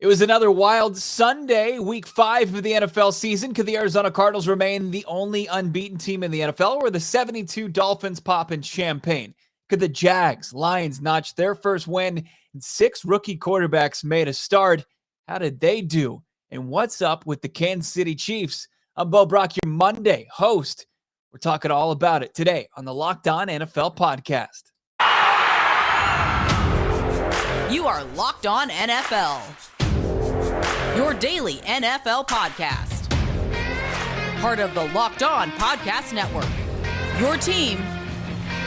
It was another wild Sunday, week 5 of the NFL season. Could the Arizona Cardinals remain the only unbeaten team in the NFL, or the 72 Dolphins popping champagne? Could the Jags, Lions notch their first win, and 6 rookie quarterbacks made a start? How did they do? And what's up with the Kansas City Chiefs? I'm Bo Brack, your Monday host. We're talking all about it today on the Locked On NFL podcast. You are Locked On NFL, your daily NFL podcast. Part of the Locked On Podcast Network, your team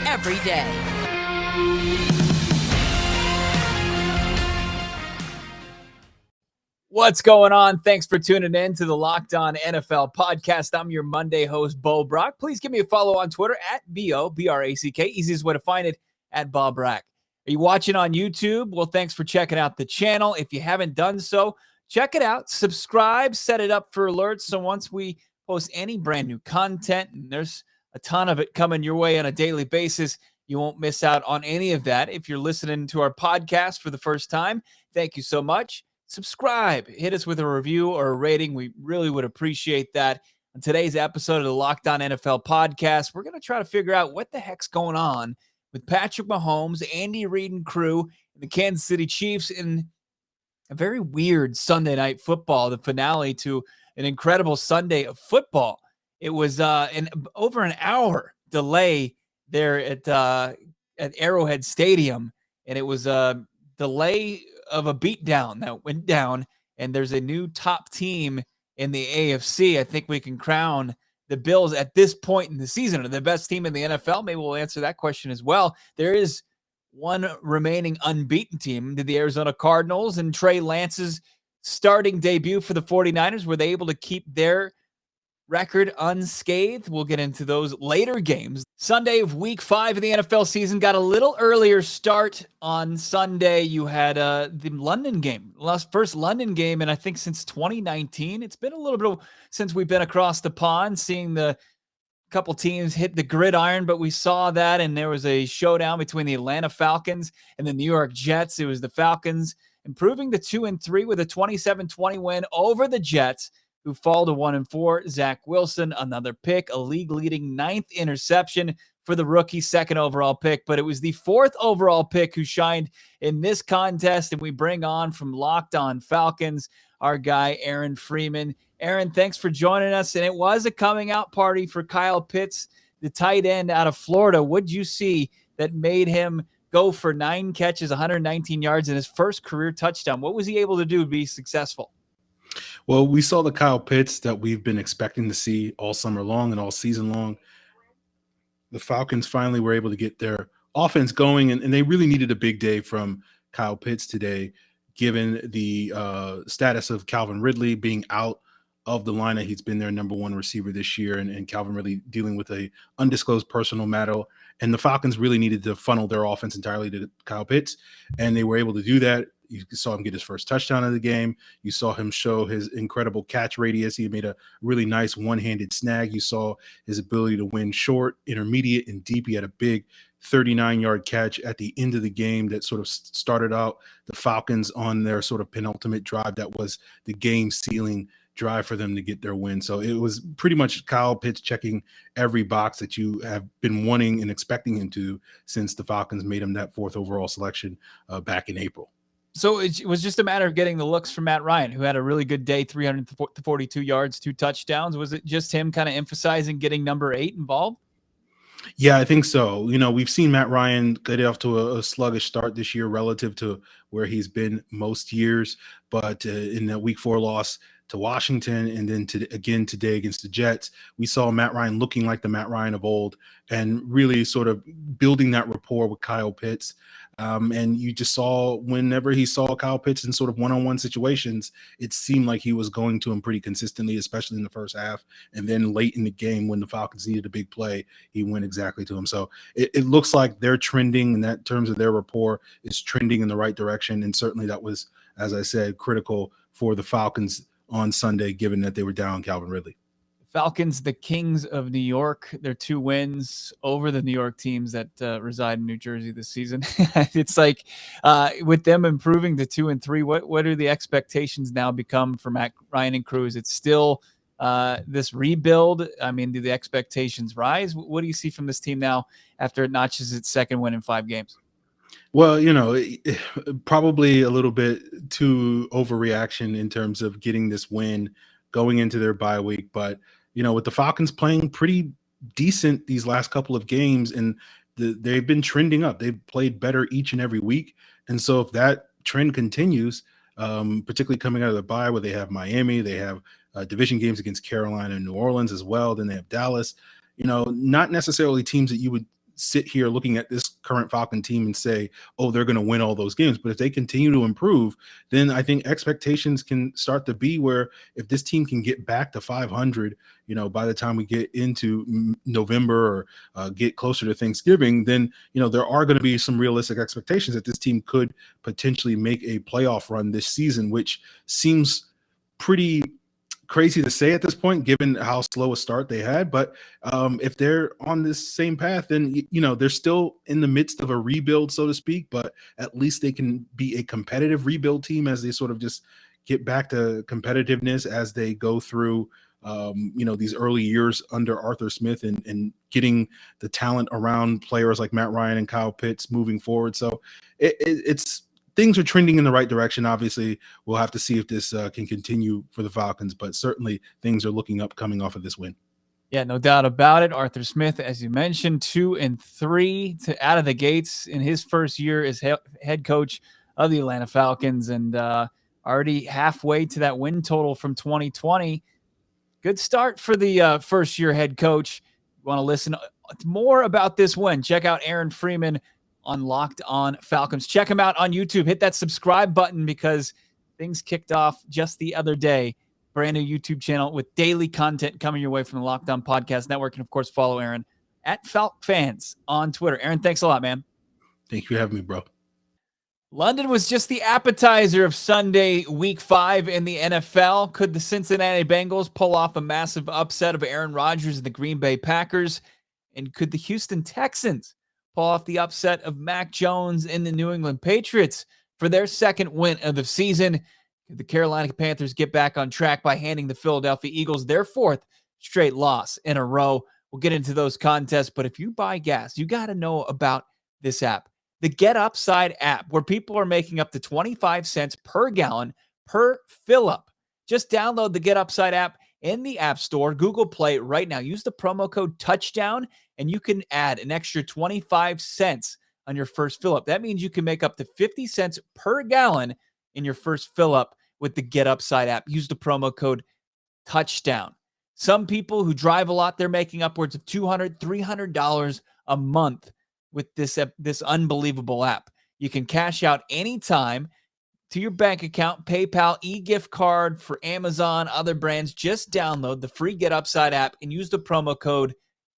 every day. What's going on? Thanks for tuning in to the Locked On NFL podcast. I'm your Monday host, Bo Brack. Please give me a follow on Twitter at BOBRACK. Easiest way to find it at Bob Brack. Are you watching on YouTube? Well, thanks for checking out the channel. If you haven't done so, check it out. Subscribe, set it up for alerts. So once we post any brand new content, and there's a ton of it coming your way on a daily basis, you won't miss out on any of that. If you're listening to our podcast for the first time, thank you so much. Subscribe, hit us with a review or a rating. We really would appreciate that. On today's episode of the Locked On NFL podcast, we're going to try to figure out what the heck's going on with Patrick Mahomes, Andy Reid and crew, and the Kansas City Chiefs in a very weird Sunday night football, the finale to an incredible Sunday of football. It was over an hour delay there at Arrowhead Stadium, and it was a delay of a beatdown that went down, and there's a new top team in the AFC. I think we can crown the Bills at this point in the season are the best team in the NFL. Maybe we'll answer that question as well. There is one remaining unbeaten team, the Arizona Cardinals, and Trey Lance's starting debut for the 49ers. Were they able to keep their record unscathed? We'll get into those later games. Sunday of week 5 of the NFL season got a little earlier start on Sunday. You had the London game, first London game, and I think since 2019. It's been a little bit since we've been across the pond, seeing the couple teams hit the gridiron, but we saw that, and there was a showdown between the Atlanta Falcons and the New York Jets. It was the Falcons improving to 2-3 with a 27-20 win over the Jets, who fall to 1-4. Zach Wilson, another pick, a league-leading 9th interception for the rookie, 2nd overall pick. But it was the 4th overall pick who shined in this contest, and we bring on from Locked On Falcons our guy, Aaron Freeman. Aaron, thanks for joining us. And it was a coming-out party for Kyle Pitts, the tight end out of Florida. What'd you see that made him go for 9 catches, 119 yards, and his first career touchdown? What was he able to do to be successful? Well, we saw the Kyle Pitts that we've been expecting to see all summer long and all season long. The Falcons finally were able to get their offense going, and they really needed a big day from Kyle Pitts today, given the status of Calvin Ridley being out of the lineup. He's been their number 1 receiver this year, and Calvin Ridley dealing with a undisclosed personal matter. And the Falcons really needed to funnel their offense entirely to Kyle Pitts, and they were able to do that. You saw him get his first touchdown of the game. You saw him show his incredible catch radius. He made a really nice one-handed snag. You saw his ability to win short, intermediate, and deep. He had a big 39-yard catch at the end of the game that sort of started out the Falcons on their sort of penultimate drive. That was the game-sealing drive for them to get their win. So it was pretty much Kyle Pitts checking every box that you have been wanting and expecting him to since the Falcons made him that 4th overall selection back in April. So it was just a matter of getting the looks from Matt Ryan, who had a really good day, 342 yards, 2 touchdowns. Was it just him kind of emphasizing getting number 8 involved? Yeah, I think so. You know, we've seen Matt Ryan get off to a sluggish start this year relative to where he's been most years. But in the week 4 loss to Washington, and then again today against the Jets, we saw Matt Ryan looking like the Matt Ryan of old and really sort of building that rapport with Kyle Pitts. And you just saw whenever he saw Kyle Pitts in sort of one-on-one situations, it seemed like he was going to him pretty consistently, especially in the first half. And then late in the game when the Falcons needed a big play, he went exactly to him. So it looks like they're trending in that terms of their rapport is trending in the right direction. And certainly that was, as I said, critical for the Falcons on Sunday, given that they were down Calvin Ridley. Falcons, the Kings of New York, their 2 wins over the New York teams that reside in New Jersey this season. It's like with them improving to 2-3, what are the expectations now become for Matt Ryan and Cruz? It's still this rebuild. I mean, do the expectations rise? What do you see from this team now after it notches its second win in 5 games? Well, probably a little bit too overreaction in terms of getting this win going into their bye week. But, with the Falcons playing pretty decent these last couple of games, and they've been trending up. They've played better each and every week. And so if that trend continues, particularly coming out of the bye where they have Miami, they have division games against Carolina and New Orleans as well. Then they have Dallas, not necessarily teams that you would sit here looking at this current Falcon team and say, oh, they're going to win all those games. But if they continue to improve, then I think expectations can start to be where if this team can get back to 500, by the time we get into November or get closer to Thanksgiving, then, there are going to be some realistic expectations that this team could potentially make a playoff run this season, which seems pretty crazy to say at this point, given how slow a start they had. But if they're on this same path, then, they're still in the midst of a rebuild, so to speak, but at least they can be a competitive rebuild team as they sort of just get back to competitiveness as they go through, these early years under Arthur Smith and getting the talent around players like Matt Ryan and Kyle Pitts moving forward. So it's things are trending in the right direction. Obviously, we'll have to see if this can continue for the Falcons, but certainly things are looking up coming off of this win. Yeah, no doubt about it. Arthur Smith, as you mentioned, 2-3 out of the gates in his first year as head coach of the Atlanta Falcons, and already halfway to that win total from 2020. Good start for the first-year head coach. You want to listen more about this win, check out Aaron Freeman on Locked On Falcons. Check him out on YouTube. Hit that subscribe button because things kicked off just the other day. Brand new YouTube channel with daily content coming your way from the Locked On Podcast Network. And, of course, follow Aaron at FalcFans on Twitter. Aaron, thanks a lot, man. Thank you for having me, bro. London was just the appetizer of Sunday, Week 5 in the NFL. Could the Cincinnati Bengals pull off a massive upset of Aaron Rodgers and the Green Bay Packers? And could the Houston Texans pull off the upset of Mac Jones and the New England Patriots for their second win of the season? Could the Carolina Panthers get back on track by handing the Philadelphia Eagles their 4th straight loss in a row? We'll get into those contests, but if you buy gas, you got to know about this app, the Get Upside app, where people are making up to 25 cents per gallon per fill-up. Just download the Get Upside app in the App Store, Google Play right now. Use the promo code TOUCHDOWN, and you can add an extra 25 cents on your first fill-up. That means you can make up to 50 cents per gallon in your first fill-up with the Get Upside app. Use the promo code TOUCHDOWN. Some people who drive a lot, they're making upwards of $200, $300 a month with this unbelievable app. You can cash out anytime to your bank account, PayPal, e-gift card for Amazon, other brands. Just download the free Get Upside app and use the promo code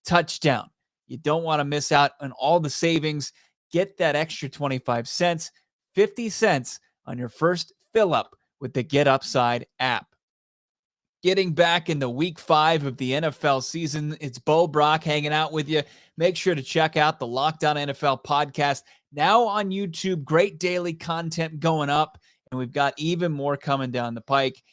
TOUCHDOWN. You don't want to miss out on all the savings. Get that extra 25 cents, 50 cents on your first fill up with the Get Upside app. Getting back into Week 5 of the NFL season, it's Bo Brack hanging out with you. Make sure to check out the Locked On NFL podcast now on YouTube. Great daily content going up, and we've got even more coming down the pike.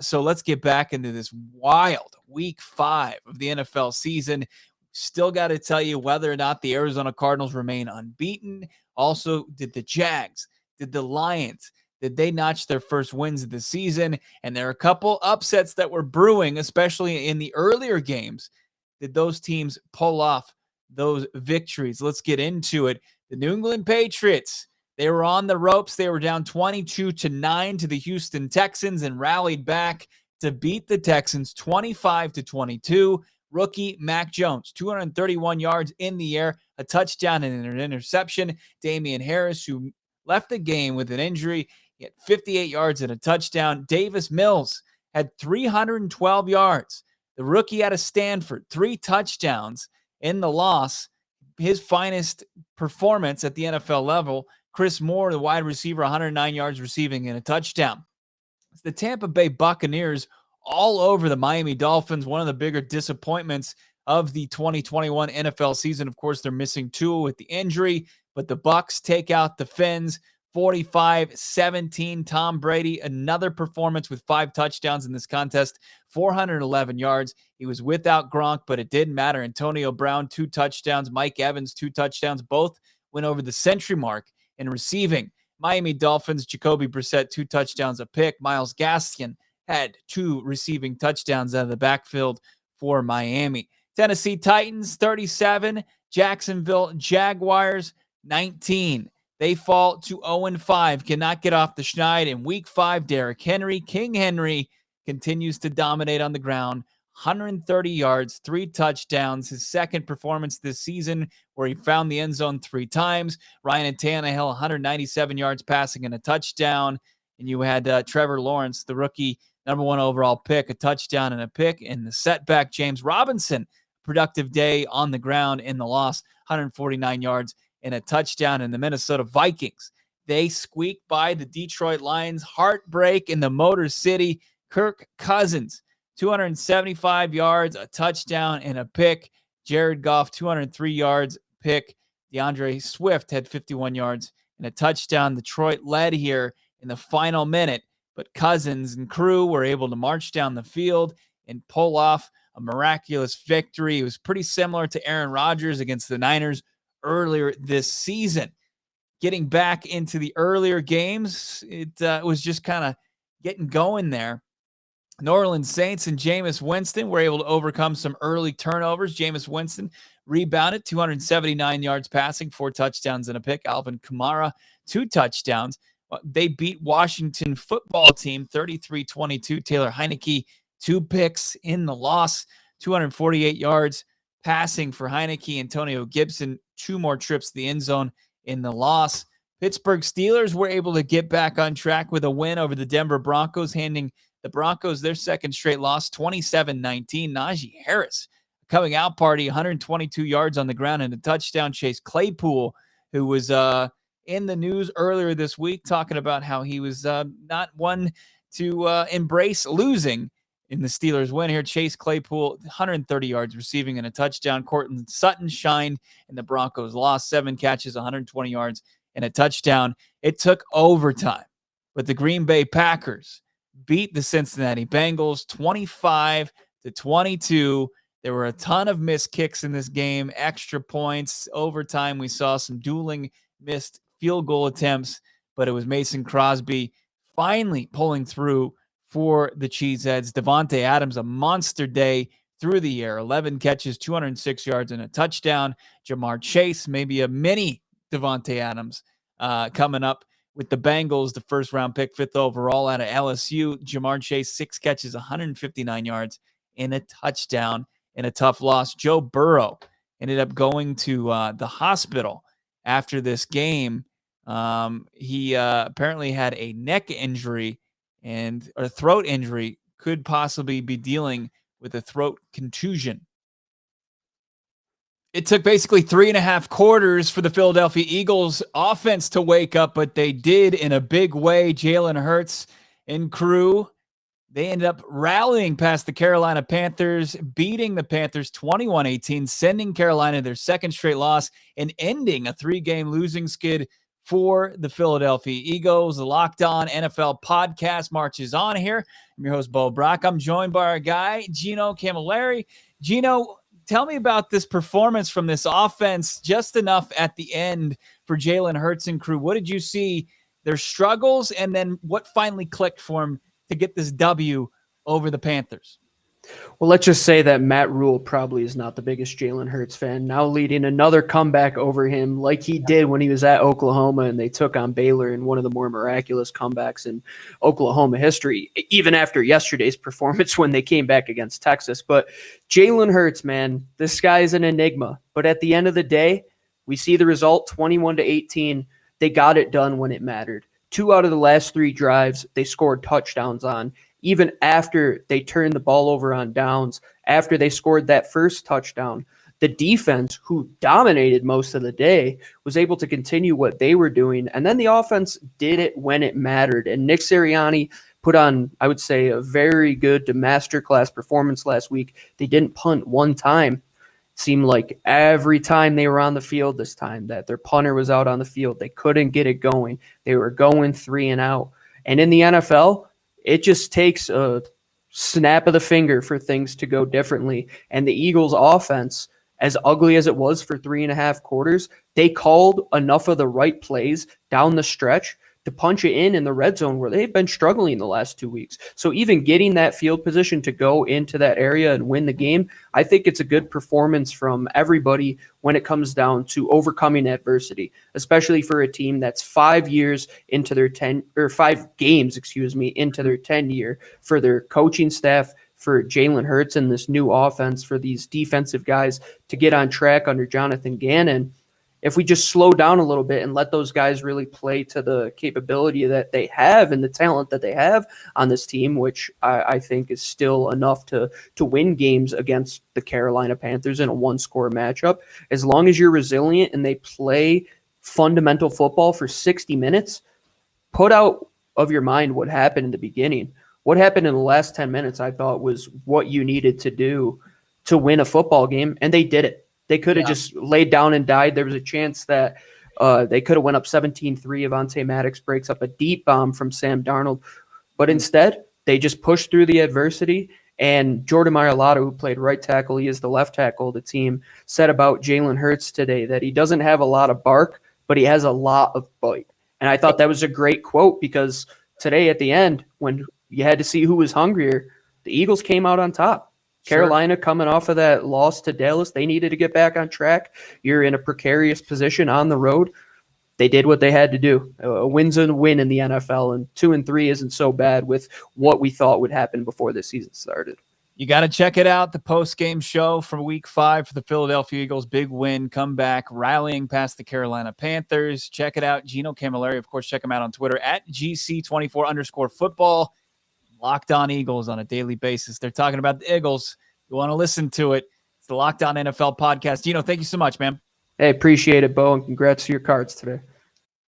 So let's get back into this wild Week 5 of the NFL season. Still got to tell you whether or not the Arizona Cardinals remain unbeaten. Also, did the Jags, did the Lions, did they notch their first wins of the season? And there are a couple upsets that were brewing, especially in the earlier games. Did those teams pull off those victories? Let's get into it. The New England Patriots, they were on the ropes. They were down 22-9 to the Houston Texans and rallied back to beat the Texans 25-22. Rookie Mac Jones, 231 yards in the air, a touchdown and an interception. Damian Harris, who left the game with an injury, he had 58 yards and a touchdown. Davis Mills had 312 yards. The rookie out of Stanford, 3 touchdowns in the loss. His finest performance at the NFL level. Chris Moore, the wide receiver, 109 yards receiving and a touchdown. The Tampa Bay Buccaneers all over the Miami Dolphins, one of the bigger disappointments of the 2021 NFL season. Of course, they're missing Tua with the injury, but the Bucs take out the Fins 45-17. Tom Brady, another performance with 5 touchdowns in this contest, 411 yards. He was without Gronk, but it didn't matter. Antonio Brown, 2 touchdowns. Mike Evans, 2 touchdowns. Both went over the century mark in receiving. Miami Dolphins, Jacoby Brissett, 2 touchdowns, a pick. Myles Gaskin had 2 receiving touchdowns out of the backfield for Miami. Tennessee Titans, 37. Jacksonville Jaguars, 19. They fall to 0-5, cannot get off the schneid. In week 5, Derrick Henry, King Henry, continues to dominate on the ground. 130 yards, 3 touchdowns. His second performance this season where he found the end zone 3 times. Ryan Tannehill, 197 yards passing and a touchdown. And you had Trevor Lawrence, the rookie number 1 overall pick, a touchdown and a pick. And the setback, James Robinson, productive day on the ground in the loss, 149 yards and a touchdown. In the Minnesota Vikings, they squeaked by the Detroit Lions. Heartbreak in the Motor City. Kirk Cousins, 275 yards, a touchdown, and a pick. Jared Goff, 203 yards, pick. DeAndre Swift had 51 yards and a touchdown. Detroit led here in the final minute, but Cousins and crew were able to march down the field and pull off a miraculous victory. It was pretty similar to Aaron Rodgers against the Niners earlier this season. Getting back into the earlier games, it was just kind of getting going there. New Orleans Saints and Jameis Winston were able to overcome some early turnovers. Jameis Winston rebounded, 279 yards passing, 4 touchdowns and a pick. Alvin Kamara, 2 touchdowns. They beat Washington football team 33-22. Taylor Heineke, 2 picks in the loss, 248 yards passing for Heineke. Antonio Gibson, 2 more trips to the end zone in the loss. Pittsburgh Steelers were able to get back on track with a win over the Denver Broncos, handing the Broncos their second straight loss, 27-19. Najee Harris, coming out party, 122 yards on the ground and a touchdown. Chase Claypool, who was in the news earlier this week, talking about how he was not one to embrace losing in the Steelers win here. Chase Claypool, 130 yards receiving and a touchdown. Courtland Sutton shined in the Broncos lost, 7 catches, 120 yards and a touchdown. It took overtime, but the Green Bay Packers beat the Cincinnati Bengals 25-22. There were a ton of missed kicks in this game, extra points, overtime. We saw some dueling missed field goal attempts, but it was Mason Crosby finally pulling through for the Cheeseheads. Devontae Adams, a monster day through the air, 11 catches, 206 yards and a touchdown. Jamar Chase, maybe a mini Devontae Adams coming up with the Bengals, the first-round pick, 5th overall out of LSU. Jamar Chase, 6 catches, 159 yards, and a touchdown in a tough loss. Joe Burrow ended up going to the hospital after this game. He apparently had a neck injury and a throat injury, could possibly be dealing with a throat contusion. It took basically 3.5 quarters for the Philadelphia Eagles offense to wake up, but they did in a big way. Jalen Hurts and crew, they ended up rallying past the Carolina Panthers, beating the Panthers 21-18, sending Carolina their second straight loss and ending a 3-game losing skid for the Philadelphia Eagles. The Locked On NFL podcast marches on here. I'm your host, Bo Brack. I'm joined by our guy, Gino Camilleri. Gino, tell me about this performance from this offense, just enough at the end for Jalen Hurts and crew. What did you see, their struggles, and then what finally clicked for him to get this W over the Panthers? Well, let's just say that Matt Rule probably is not the biggest Jalen Hurts fan, now leading another comeback over him like he did when he was at Oklahoma and they took on Baylor in one of the more miraculous comebacks in Oklahoma history, even after yesterday's performance when they came back against Texas. But Jalen Hurts, man, this guy is an enigma. But at the end of the day, we see the result, 21-18. They got it done when it mattered. 2 out of the last 3 drives, they scored touchdowns on. Even after they turned the ball over on downs, after they scored that first touchdown, the defense, who dominated most of the day, was able to continue what they were doing. And then the offense did it when it mattered. And Nick Sirianni put on, I would say, a very good masterclass performance last week. They didn't punt one time. It seemed like every time they were on the field this time that their punter was out on the field, they couldn't get it going. They were going 3 and out. And in the NFL, it just takes a snap of the finger for things to go differently. And the Eagles' offense, as ugly as it was for 3.5 quarters, they called enough of the right plays down the stretch to punch it in the red zone where they've been struggling the last 2 weeks. So even getting that field position to go into that area and win the game, I think it's a good performance from everybody when it comes down to overcoming adversity, especially for a team that's 5 years into their 5 games, into their 10 year, for their coaching staff, for Jalen Hurts and this new offense, for these defensive guys to get on track under Jonathan Gannon. If we just slow down a little bit and let those guys really play to the capability that they have and the talent that they have on this team, which I think is still enough to win games against the Carolina Panthers in a 1-score matchup, as long as you're resilient and they play fundamental football for 60 minutes, put out of your mind what happened in the beginning. What happened in the last 10 minutes, I thought, was what you needed to do to win a football game, and they did it. They could have just laid down and died. There was a chance that they could have went up 17-3. Avonte Maddox breaks up a deep bomb from Sam Darnold. But instead, they just pushed through the adversity. And Jordan Mailata, who played right tackle, he is the left tackle of the team, said about Jalen Hurts today that he doesn't have a lot of bark, but he has a lot of bite. And I thought that was a great quote, because today at the end, when you had to see who was hungrier, the Eagles came out on top. Carolina coming off of that loss to Dallas, they needed to get back on track. You're in a precarious position on the road. They did what they had to do. A win's a win in the NFL, and 2-3 isn't so bad with what we thought would happen before the season started. You got to check it out, the post-game show for Week 5 for the Philadelphia Eagles. Big win, comeback, rallying past the Carolina Panthers. Check it out. Gino Camilleri, of course, check him out on Twitter at GC24_football. Locked On Eagles on a daily basis. They're talking about the Eagles. You want to listen to it. It's the Locked On NFL podcast. Gino, thank you so much, man. Hey, appreciate it, Bo, and congrats to your Cards today.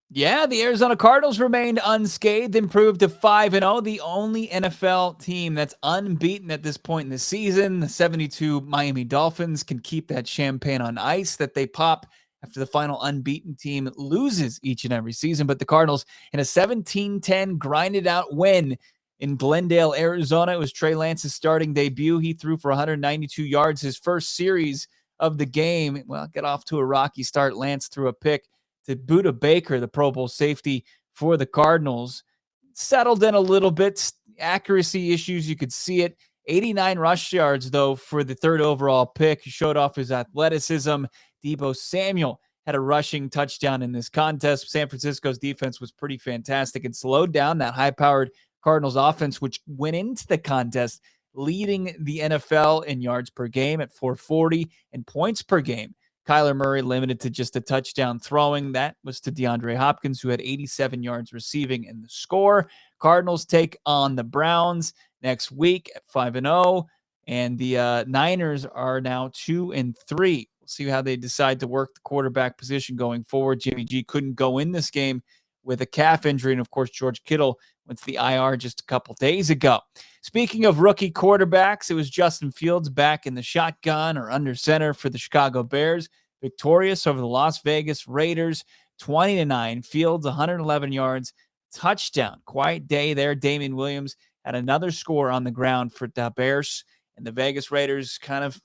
Yeah, the Arizona Cardinals remained unscathed, improved to 5-0, the only NFL team that's unbeaten at this point in the season. The 72 Miami Dolphins can keep that champagne on ice that they pop after the final unbeaten team loses each and every season. But the Cardinals, in a 17-10 grinded out win in Glendale, Arizona. It was Trey Lance's starting debut. He threw for 192 yards his first series of the game. Well, get off to a rocky start. Lance threw a pick to Budda Baker, the Pro Bowl safety for the Cardinals. Settled in a little bit. Accuracy issues, you could see it. 89 rush yards, though, for the 3rd overall pick. He showed off his athleticism. Deebo Samuel had a rushing touchdown in this contest. San Francisco's defense was pretty fantastic and slowed down that high-powered Cardinals offense, which went into the contest leading the NFL in yards per game at 440 and points per game. Kyler Murray limited to just a touchdown throwing. That was to DeAndre Hopkins, who had 87 yards receiving in the score. Cardinals take on the Browns next week at 5-0, and the Niners are now 2-3. We'll see how they decide to work the quarterback position going forward. Jimmy G couldn't go in this game with a calf injury, and of course, George Kittle went to the IR just a couple days ago. Speaking of rookie quarterbacks, it was Justin Fields back in the shotgun or under center for the Chicago Bears, victorious over the Las Vegas Raiders, 20-9. Fields, 111 yards, touchdown. Quiet day there. Damian Williams had another score on the ground for the Bears, and the Vegas Raiders kind of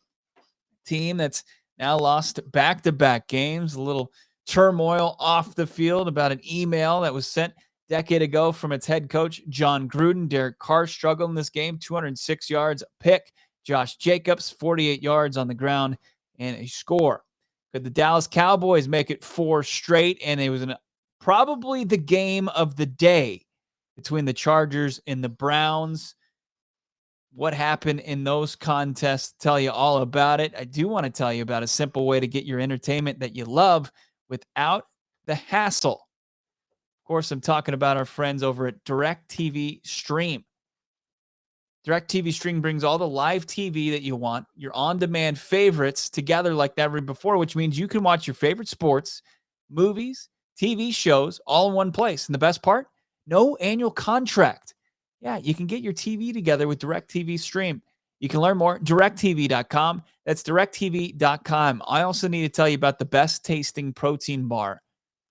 team that's now lost back-to-back games. A little turmoil off the field about an email that was sent decade ago from its head coach, John Gruden. Derek Carr struggled in this game, 206 yards, a pick. Josh Jacobs, 48 yards on the ground and a score. Could the Dallas Cowboys make it 4 straight? And it was probably the game of the day between the Chargers and the Browns. What happened in those contests? Tell you all about it. I do want to tell you about a simple way to get your entertainment that you love without the hassle. Of course, I'm talking about our friends over at DirecTV Stream. DirecTV Stream brings all the live TV that you want, your on-demand favorites together like never before, which means you can watch your favorite sports, movies, TV shows all in one place. And the best part, no annual contract. Yeah, you can get your TV together with DirecTV Stream. You can learn more, directtv.com. That's directtv.com. I also need to tell you about the best tasting protein bar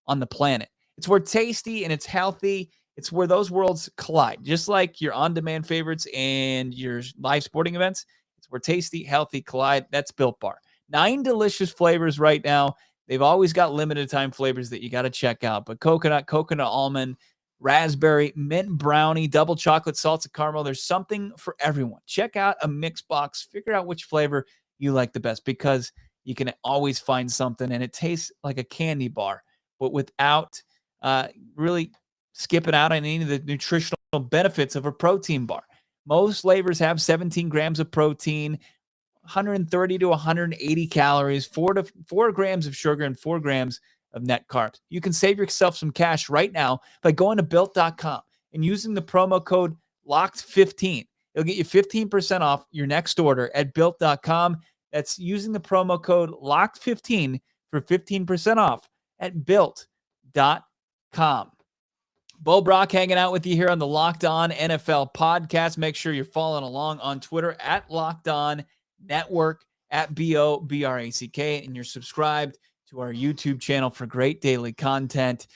on the planet. It's where tasty and it's healthy. It's where those worlds collide. Just like your on-demand favorites and your live sporting events, it's where tasty, healthy collide. That's Built Bar. 9 delicious flavors right now. They've always got limited time flavors that you got to check out. But coconut almond, raspberry, mint brownie, double chocolate, salted caramel. There's something for everyone. Check out a mix box. Figure out which flavor you like the best, because you can always find something, and it tastes like a candy bar, but without really skipping out on any of the nutritional benefits of a protein bar. Most flavors have 17 grams of protein, 130 to 180 calories, 4 grams of sugar, and 4 grams of net carbs. You can save yourself some cash right now by going to built.com and using the promo code LOCKED15. It'll get you 15% off your next order at built.com. That's using the promo code LOCKED15 for 15% off at built.com. Bo Brock hanging out with you here on the Locked On NFL podcast. Make sure you're following along on Twitter at Locked On Network, at BOBRACK, and you're subscribed to our YouTube channel for great daily content.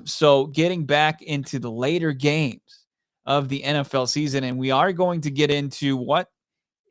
So getting back into the later games of the NFL season, and we are going to get into what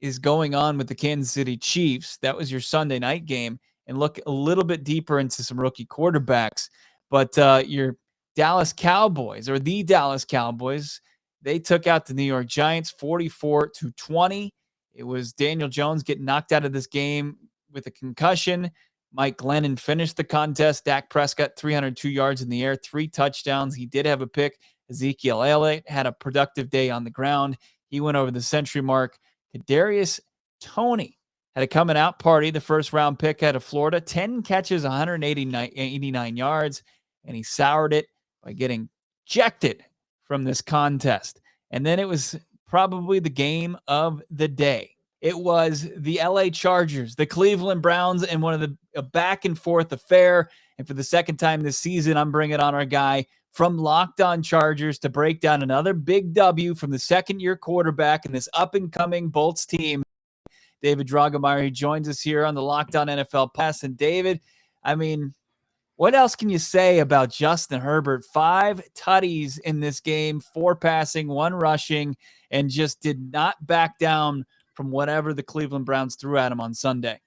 is going on with the Kansas City Chiefs. That was your Sunday night game, and look a little bit deeper into some rookie quarterbacks. But your Dallas Cowboys, or the Dallas Cowboys, they took out the New York Giants 44-20. It was Daniel Jones getting knocked out of this game with a concussion. Mike Glennon finished the contest. Dak Prescott, 302 yards in the air, 3 touchdowns. He did have a pick. Ezekiel Elliott had a productive day on the ground. He went over the century mark. Kadarius Toney had a coming out party, the first round pick out of Florida, 10 catches, 189 yards, and he soured it by getting ejected from this contest. And then it was probably the game of the day. It was the LA Chargers, the Cleveland Browns, and one of a back and forth affair. And for the second time this season, I'm bringing on our guy from Locked On Chargers to break down another big W from the second-year quarterback in this up-and-coming Bolts team, David Drogemeyer. He joins us here on the Locked On NFL Pass. And David, I mean, what else can you say about Justin Herbert? 5 tutties in this game, 4 passing, 1 rushing, and just did not back down from whatever the Cleveland Browns threw at him on Sunday.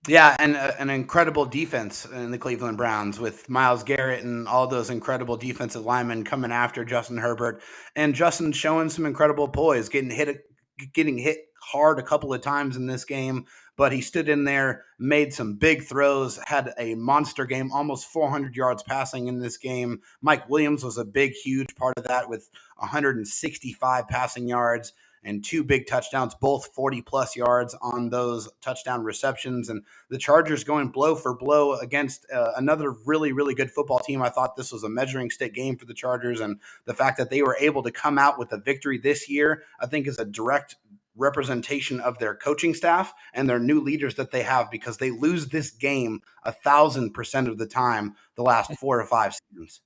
Yeah, and an incredible defense in the Cleveland Browns with Myles Garrett and all those incredible defensive linemen coming after Justin Herbert. And Justin showing some incredible poise, getting hit hard a couple of times in this game, but he stood in there, made some big throws, had a monster game, almost 400 yards passing in this game. Mike Williams was a big, huge part of that with 165 passing yards and 2 big touchdowns, both 40-plus yards on those touchdown receptions. And the Chargers going blow for blow against another really, really good football team. I thought this was a measuring stick game for the Chargers, and the fact that they were able to come out with a victory this year, I think, is a direct representation of their coaching staff and their new leaders that they have, because they lose this game 1,000% of the time the last 4 or 5 seasons.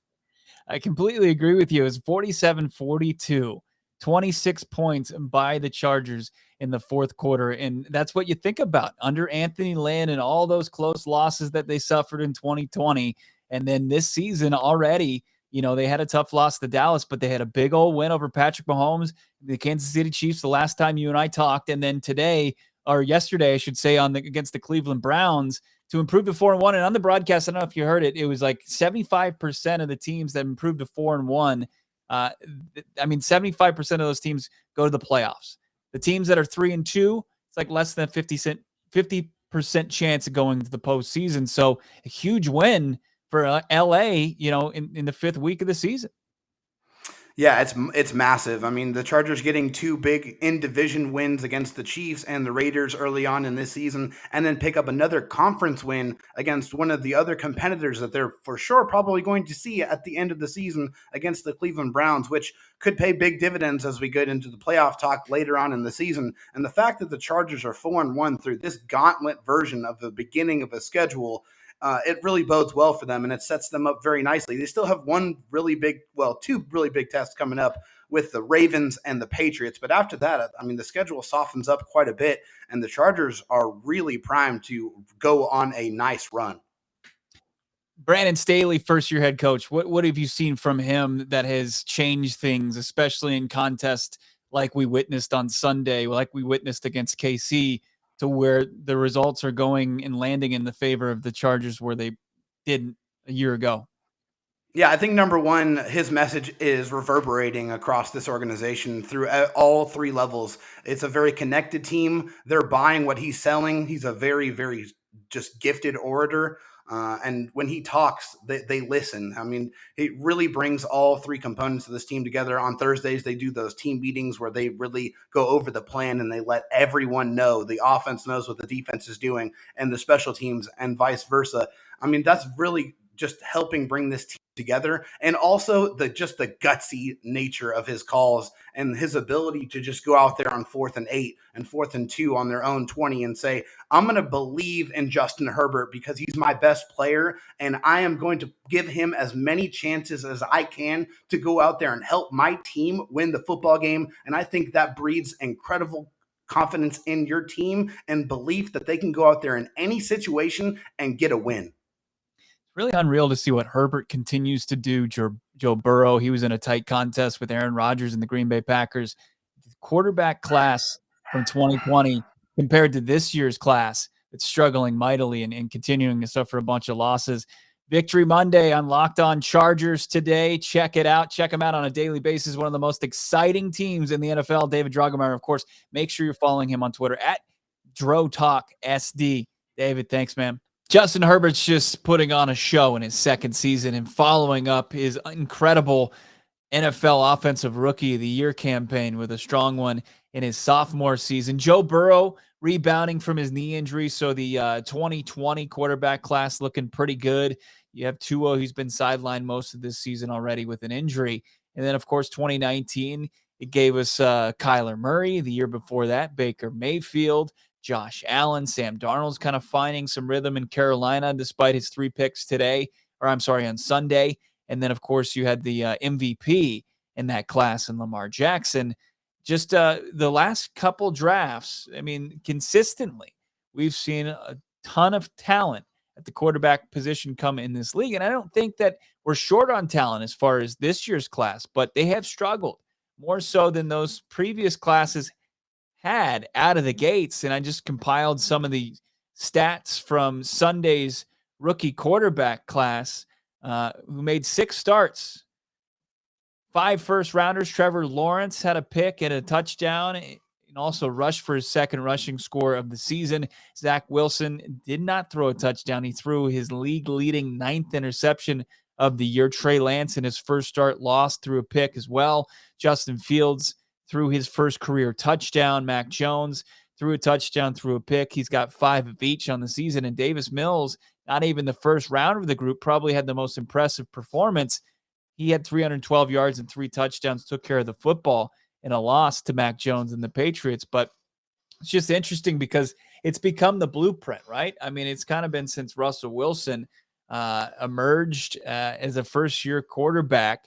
I completely agree with you. It's 47-42. 26 points by the Chargers in the fourth quarter. And that's what you think about under Anthony Lynn and all those close losses that they suffered in 2020. And then this season already, you know, they had a tough loss to Dallas, but they had a big old win over Patrick Mahomes, the Kansas City Chiefs, the last time you and I talked. And then today, or yesterday, I should say, against the Cleveland Browns to improve to 4-1. And on the broadcast, I don't know if you heard it, it was like 75% of the teams that improved to 4-1. 75% of those teams go to the playoffs. The teams that are 3-2, it's like less than a 50% chance of going to the postseason. So a huge win for LA, you know, in the 5th week of the season. Yeah, it's massive. I mean, the Chargers getting 2 big in-division wins against the Chiefs and the Raiders early on in this season, and then pick up another conference win against one of the other competitors that they're for sure probably going to see at the end of the season against the Cleveland Browns, which could pay big dividends as we get into the playoff talk later on in the season. And the fact that the Chargers are 4-1 through this gauntlet version of the beginning of a schedule, it really bodes well for them, and it sets them up very nicely. They still have 2 really big tests coming up with the Ravens and the Patriots. But after that, I mean, the schedule softens up quite a bit, and the Chargers are really primed to go on a nice run. Brandon Staley, first-year head coach. What have you seen from him that has changed things, especially in contests like we witnessed on Sunday, like we witnessed against KC, to where the results are going and landing in the favor of the Chargers where they didn't a year ago? Yeah, I think number one, his message is reverberating across this organization through all three levels. It's a very connected team. They're buying what he's selling. He's a very, very just gifted orator. And when he talks, they listen. I mean, it really brings all three components of this team together. On Thursdays, they do those team meetings where they really go over the plan and they let everyone know. The offense knows what the defense is doing and the special teams and vice versa. I mean, that's really just helping bring this team together, and also the gutsy nature of his calls and his ability to just go out there on 4th and 8 and 4th and 2 on their own 20 and say, I'm going to believe in Justin Herbert because he's my best player, and I am going to give him as many chances as I can to go out there and help my team win the football game. And I think that breeds incredible confidence in your team and belief that they can go out there in any situation and get a win. Really unreal to see what Herbert continues to do. Joe Burrow, he was in a tight contest with Aaron Rodgers and the Green Bay Packers. The quarterback class from 2020 compared to this year's class, it's struggling mightily and continuing to suffer a bunch of losses. Victory Monday on Locked On Chargers today. Check it out. Check them out on a daily basis. One of the most exciting teams in the NFL. David Drogemeyer, of course. Make sure you're following him on Twitter at DroTalkSD. David, thanks, man. Justin Herbert's just putting on a show in his second season and following up his incredible NFL Offensive Rookie of the Year campaign with a strong one in his sophomore season. Joe Burrow rebounding from his knee injury, so the 2020 quarterback class looking pretty good. You have Tua, who's been sidelined most of this season already with an injury. And then, of course, 2019, it gave us Kyler Murray. The year before that, Baker Mayfield, Josh Allen, Sam Darnold's kind of finding some rhythm in Carolina despite his 3 picks on Sunday. And then, of course, you had the MVP in that class in Lamar Jackson. Just the last couple drafts, I mean, consistently, we've seen a ton of talent at the quarterback position come in this league. And I don't think that we're short on talent as far as this year's class, but they have struggled more so than those previous classes had out of the gates. And I just compiled some of the stats from Sunday's rookie quarterback class, who made 6 starts, 5 first-rounders. Trevor Lawrence had a pick and a touchdown and also rushed for his second rushing score of the season. Zach Wilson did not throw a touchdown. He threw his league-leading 9th interception of the year. Trey Lance in his first start lost through a pick as well. Justin Fields threw his first career touchdown. Mac Jones threw a touchdown, threw a pick. He's got 5 of each on the season. And Davis Mills, not even the first round of the group, probably had the most impressive performance. He had 312 yards and 3 touchdowns, took care of the football in a loss to Mac Jones and the Patriots. But it's just interesting because it's become the blueprint, right? I mean, it's kind of been since Russell Wilson emerged as a first-year quarterback,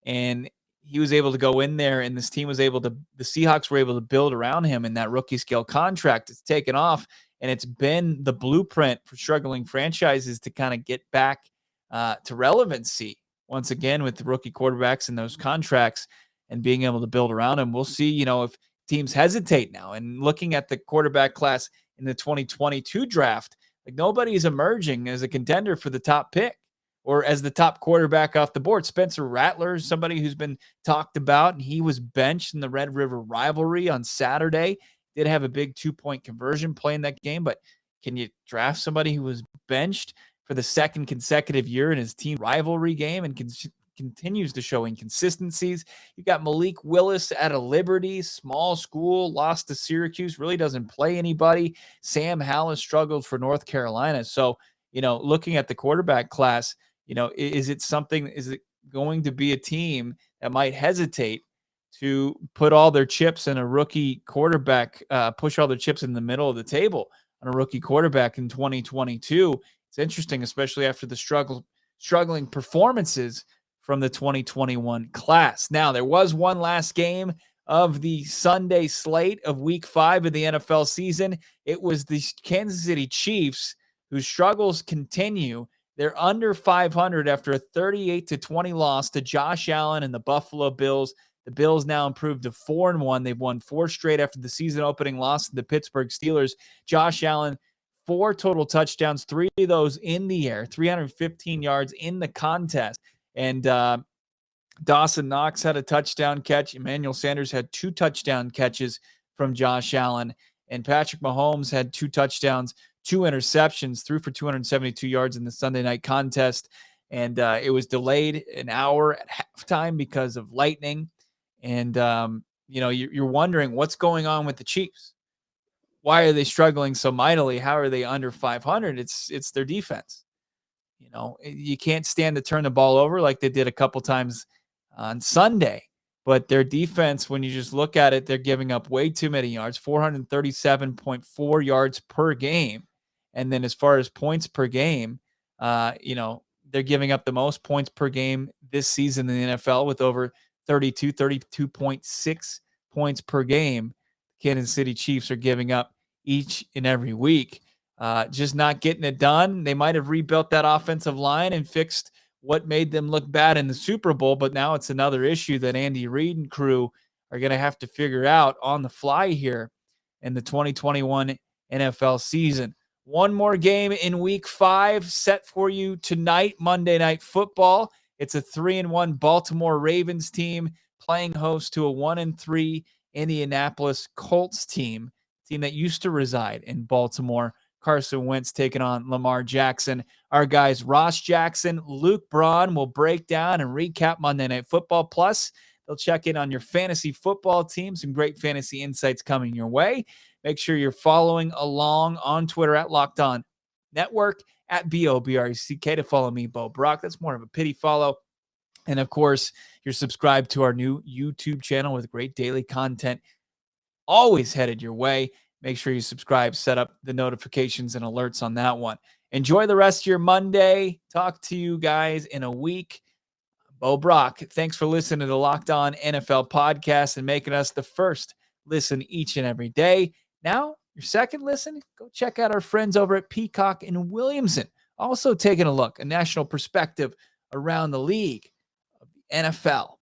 and he was able to go in there, and this team was able to, the Seahawks were able to build around him in that rookie scale contract. It's taken off, and it's been the blueprint for struggling franchises to kind of get back to relevancy once again with the rookie quarterbacks and those contracts and being able to build around them. We'll see, if teams hesitate now. And looking at the quarterback class in the 2022 draft, like nobody's emerging as a contender for the top pick or as the top quarterback off the board. Spencer Rattler is somebody who's been talked about, and he was benched in the Red River rivalry on Saturday. Did have a big 2-point conversion play in that game, but can you draft somebody who was benched for the second consecutive year in his team rivalry game and continues to show inconsistencies? You got Malik Willis out of Liberty, small school, lost to Syracuse, really doesn't play anybody. Sam Howell has struggled for North Carolina. So, looking at the quarterback class, is it going to be a team that might hesitate to put all their chips in a rookie quarterback, push all their chips in the middle of the table on a rookie quarterback in 2022? It's interesting, especially after the struggling performances from the 2021 class. Now, there was one last game of the Sunday slate of week 5 of the NFL season. It was the Kansas City Chiefs, whose struggles continue. They're under 500 after a 38-20 loss to Josh Allen and the Buffalo Bills. The Bills now improved to 4-1. They've won 4 straight after the season opening loss to the Pittsburgh Steelers. Josh Allen, 4 total touchdowns, 3 of those in the air, 315 yards in the contest. And Dawson Knox had a touchdown catch. Emmanuel Sanders had 2 touchdown catches from Josh Allen. And Patrick Mahomes had 2 touchdowns, 2 interceptions, threw for 272 yards in the Sunday night contest. And it was delayed an hour at halftime because of lightning. And, you're wondering what's going on with the Chiefs. Why are they struggling so mightily? How are they under 500? It's their defense. You can't stand to turn the ball over like they did a couple times on Sunday. But their defense, when you just look at it, they're giving up way too many yards, 437.4 yards per game. And then as far as points per game, they're giving up the most points per game this season in the NFL with over 32.6 points per game. Kansas City Chiefs are giving up each and every week. Just not getting it done. They might have rebuilt that offensive line and fixed what made them look bad in the Super Bowl, but now it's another issue that Andy Reid and crew are going to have to figure out on the fly here in the 2021 NFL season. One more game in week 5 set for you tonight, Monday Night Football. It's a 3-1 Baltimore Ravens team playing host to a 1-3 Indianapolis Colts team that used to reside in Baltimore. Carson Wentz taking on Lamar Jackson. Our guys Ross Jackson, Luke Braun will break down and recap Monday Night Football. Plus, they'll check in on your fantasy football team. Some great fantasy insights coming your way. Make sure you're following along on Twitter at Locked On Network, at BOBRECK to follow me, Bo Brock. That's more of a pity follow. And, of course, you're subscribed to our new YouTube channel with great daily content always headed your way. Make sure you subscribe, set up the notifications and alerts on that one. Enjoy the rest of your Monday. Talk to you guys in a week. Bo Brock, thanks for listening to the Locked On NFL podcast and making us the first listen each and every day. Now, your second listen, go check out our friends over at Peacock and Williamson. Also taking a look, a national perspective around the league of the NFL.